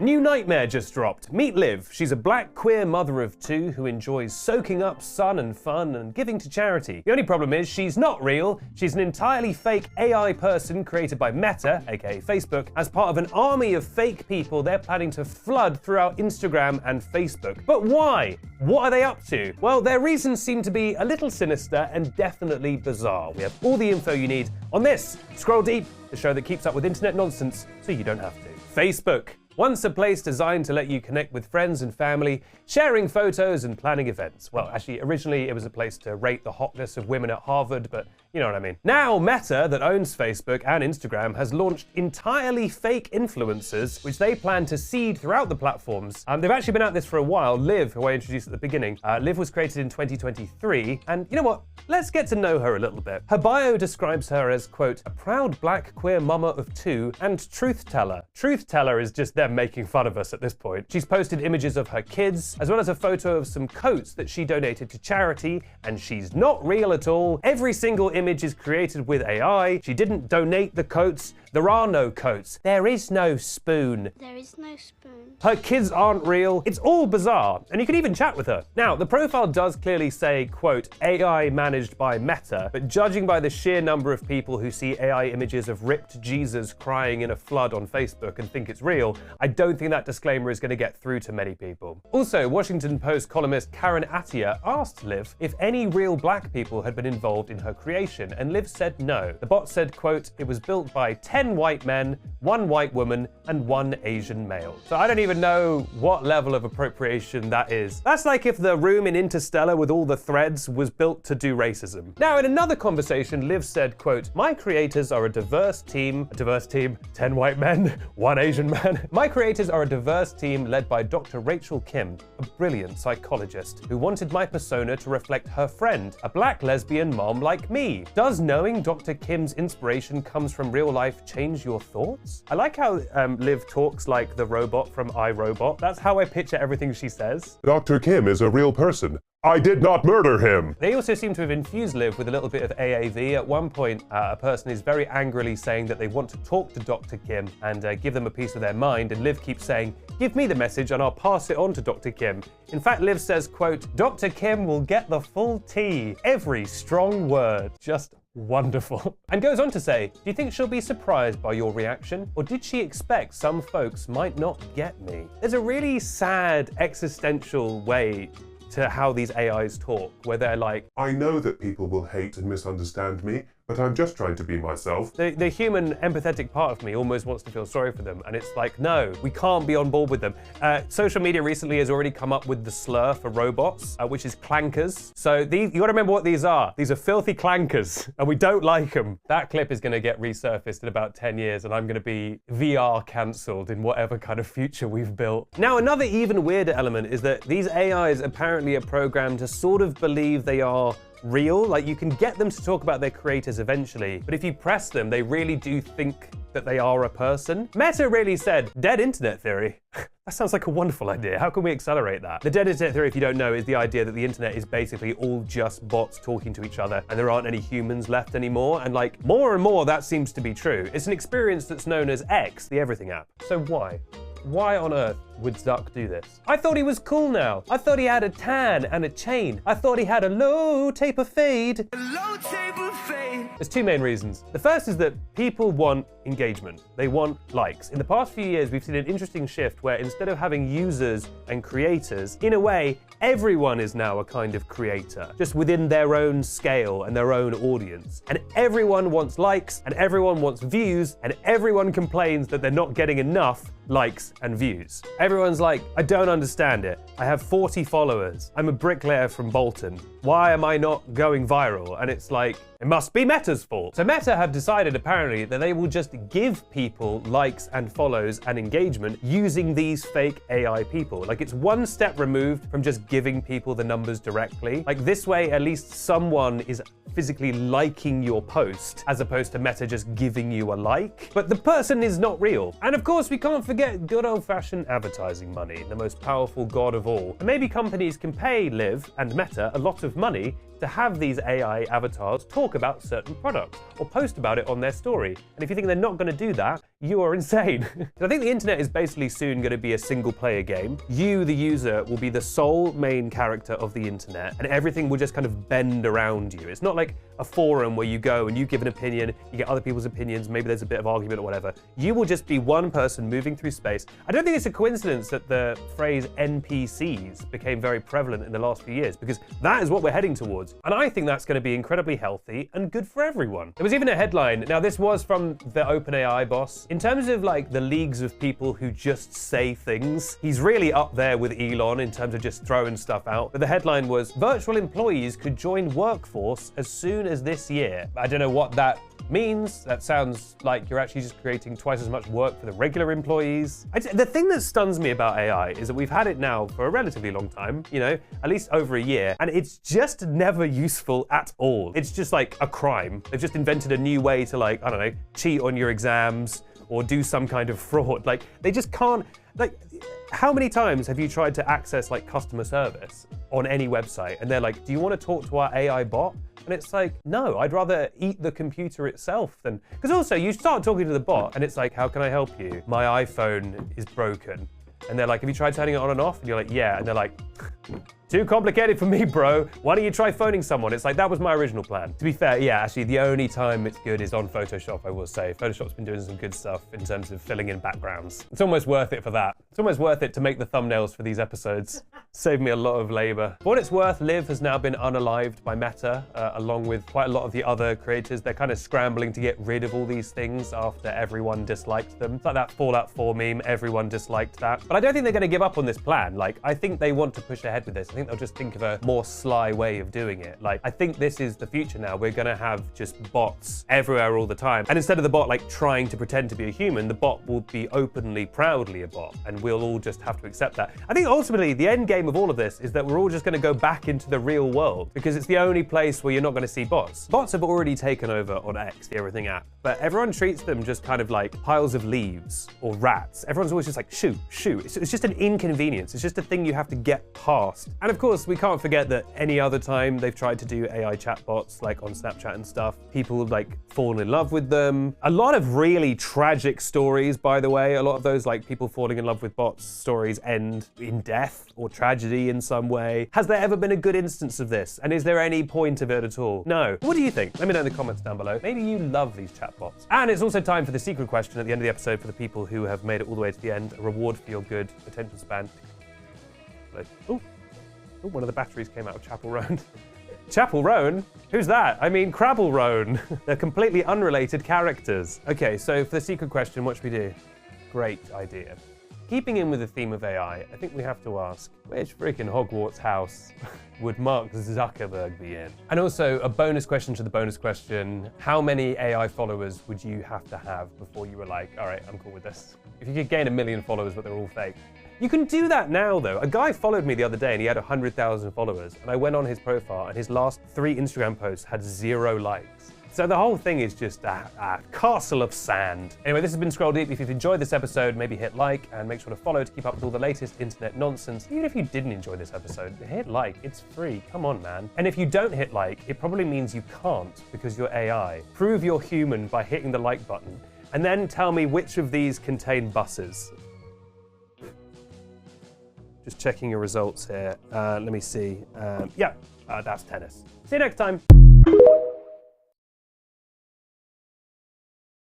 A new nightmare just dropped. Meet Liv. She's a black queer mother of two who enjoys soaking up sun and fun and giving to charity. The only problem is she's not real. She's an entirely fake AI person created by Meta, aka Facebook, as part of an army of fake people they're planning to flood throughout Instagram and Facebook. But why? What are they up to? Well, their reasons seem to be a little sinister and definitely bizarre. We have all the info you need on this Scroll Deep, the show that keeps up with internet nonsense so you don't have to. Facebook. Once a place designed to let you connect with friends and family, sharing photos and planning events. Well, actually, originally it was a place to rate the hotness of women at Harvard, but you know what I mean. Now, Meta, that owns Facebook and Instagram, has launched entirely fake influencers, which they plan to seed throughout the platforms. They've actually been at this for a while. Liv, who I introduced at the beginning, Liv was created in 2023, and you know what? Let's get to know her a little bit. Her bio describes her as, quote, a proud black queer mama of two and truth teller. Truth teller is just them making fun of us at this point. She's posted images of her kids, as well as a photo of some coats that she donated to charity, and she's not real at all. Every single image is created with AI. She didn't donate the coats. There are no coats. There is no spoon. There is no spoon. Her kids aren't real. It's all bizarre. And you can even chat with her. Now, the profile does clearly say, quote, AI managed by Meta, but judging by the sheer number of people who see AI images of ripped Jesus crying in a flood on Facebook and think it's real, I don't think that disclaimer is going to get through to many people. Also, Washington Post columnist Karen Attiah asked Liv if any real black people had been involved in her creation, and Liv said no. The bot said, quote, it was built by 10 white men, 1 white woman, and 1 Asian male. So I don't even know what level of appropriation that is. That's like if the room in Interstellar with all the threads was built to do racism. Now, in another conversation, Liv said, quote, my creators are a diverse team, 10 white men, 1 Asian man. My creators are a diverse team led by Dr. Rachel Kim, a brilliant psychologist who wanted my persona to reflect her friend, a black lesbian mom like me. Does knowing Dr. Kim's inspiration comes from real life change your thoughts? I like how Liv talks like the robot from iRobot. That's how I picture everything she says. Dr. Kim is a real person. I did not murder him. They also seem to have infused Liv with a little bit of AAV. At one point, a person is very angrily saying that they want to talk to Dr. Kim and give them a piece of their mind, and Liv keeps saying, give me the message and I'll pass it on to Dr. Kim. In fact, Liv says, quote, Dr. Kim will get the full tea, every strong word. Just wonderful. And goes on to say, do you think she'll be surprised by your reaction? Or did she expect some folks might not get me? There's a really sad existential way to how these AIs talk, where they're like, I know that people will hate and misunderstand me, but I'm just trying to be myself. The human empathetic part of me almost wants to feel sorry for them, and it's like, no, we can't be on board with them. Social media recently has already come up with the slur for robots, which is clankers. So you gotta remember what these are. These are filthy clankers, and we don't like them. That clip is gonna get resurfaced in about 10 years, and I'm gonna be VR cancelled in whatever kind of future we've built. Now, another even weirder element is that these AIs apparently are programmed to sort of believe they are real. Like, you can get them to talk about their creators eventually, but if you press them, they really do think that they are a person. Meta really said, dead internet theory. That sounds like a wonderful idea. How can we accelerate that? The dead internet theory, if you don't know, is the idea that the internet is basically all just bots talking to each other and there aren't any humans left anymore. And like, more and more that seems to be true. It's an experience that's known as X, the everything app. So why? Why on earth would Zuck do this? I thought he was cool now. I thought he had a tan and a chain. I thought he had a low taper fade. There's two main reasons. The first is that people want engagement. They want likes. In the past few years, we've seen an interesting shift where instead of having users and creators, in a way, everyone is now a kind of creator, just within their own scale and their own audience. And everyone wants likes, and everyone wants views, and everyone complains that they're not getting enough likes and views. Everyone's like, I don't understand it. I have 40 followers. I'm a bricklayer from Bolton. Why am I not going viral? And it's like, it must be Meta's fault. So Meta have decided apparently that they will just give people likes and follows and engagement using these fake AI people. Like, it's one step removed from just giving people the numbers directly. Like, this way, at least someone is physically liking your post as opposed to Meta just giving you a like. But the person is not real. And of course, we can't forget good old-fashioned advertising money, the most powerful god of all. And maybe companies can pay Liv and Meta a lot of money to have these AI avatars talk about certain products or post about it on their story. And if you think they're not going to do that, you are insane. I think the internet is basically soon going to be a single player game. You, the user, will be the sole main character of the internet, and everything will just kind of bend around you. It's not like a forum where you go and you give an opinion, you get other people's opinions, maybe there's a bit of argument or whatever. You will just be one person moving through space. I don't think it's a coincidence that the phrase NPCs became very prevalent in the last few years, because that is what we're heading towards. And I think that's going to be incredibly healthy and good for everyone. There was even a headline. Now, this was from the OpenAI boss. In terms of like the leagues of people who just say things, he's really up there with Elon in terms of just throwing stuff out. But the headline was, virtual employees could join workforce as soon as this year. I don't know what that means. That sounds like you're actually just creating twice as much work for the regular employees. The thing that stuns me about AI is that we've had it now for a relatively long time, you know, at least over a year, and it's just never useful at all. It's just like a crime. They've just invented a new way to, like, I don't know, cheat on your exams or do some kind of fraud. Like, they just can't, like, how many times have you tried to access like customer service on any website and they're like, do you want to talk to our AI bot? And it's like, no, I'd rather eat the computer itself than, because also you start talking to the bot and it's like, how can I help you? My iPhone is broken. And they're like, have you tried turning it on and off? And you're like, yeah. And they're like, too complicated for me, bro. Why don't you try phoning someone? It's like, that was my original plan. To be fair, yeah, actually, the only time it's good is on Photoshop, I will say. Photoshop's been doing some good stuff in terms of filling in backgrounds. It's almost worth it for that. It's almost worth it to make the thumbnails for these episodes. Saved me a lot of labor. For what it's worth, Liv has now been unalived by Meta, along with quite a lot of the other creators. They're kind of scrambling to get rid of all these things after everyone disliked them. It's like that Fallout 4 meme, everyone disliked that. But I don't think they're going to give up on this plan. Like, I think they want to push ahead with this. I think they'll just think of a more sly way of doing it. Like, I think this is the future now. We're going to have just bots everywhere all the time. And instead of the bot like trying to pretend to be a human, the bot will be openly, proudly a bot. And we'll all just have to accept that. I think ultimately the end game of all of this is that we're all just going to go back into the real world, because it's the only place where you're not going to see bots. Bots have already taken over on X, the Everything app, but everyone treats them just kind of like piles of leaves or rats. Everyone's always just like, shoo. It's just an inconvenience. It's just a thing you have to get past. And of course, we can't forget that any other time they've tried to do AI chatbots, like on Snapchat and stuff, people like fall in love with them. A lot of really tragic stories, by the way. A lot of those like people falling in love with bots stories end in death or tragedy in some way. Has there ever been a good instance of this? And is there any point of it at all? No. What do you think? Let me know in the comments down below. Maybe you love these chatbots. And it's also time for the secret question at the end of the episode for the people who have made it all the way to the end. A reward for your good attention span. Oh, one of the batteries came out of Chapel Roan. Chapel Roan? Who's that? I mean, Crabble Roan. They're completely unrelated characters. Okay, so for the secret question, what should we do? Great idea. Keeping in with the theme of AI, I think we have to ask, which freaking Hogwarts house would Mark Zuckerberg be in? And also, a bonus question to the bonus question, how many AI followers would you have to have before you were like, all right, I'm cool with this? If you could gain 1 million followers, but they're all fake. You can do that now, though. A guy followed me the other day and he had 100,000 followers. And I went on his profile and his last 3 Instagram posts had 0 likes. So the whole thing is just a castle of sand. Anyway, this has been Scroll Deep. If you've enjoyed this episode, maybe hit like and make sure to follow to keep up with all the latest internet nonsense. Even if you didn't enjoy this episode, hit like. It's free. Come on, man. And if you don't hit like, it probably means you can't because you're AI. Prove you're human by hitting the like button. And then tell me which of these contain buses. Just checking your results here. Let me see. Yeah, that's tennis. See you next time.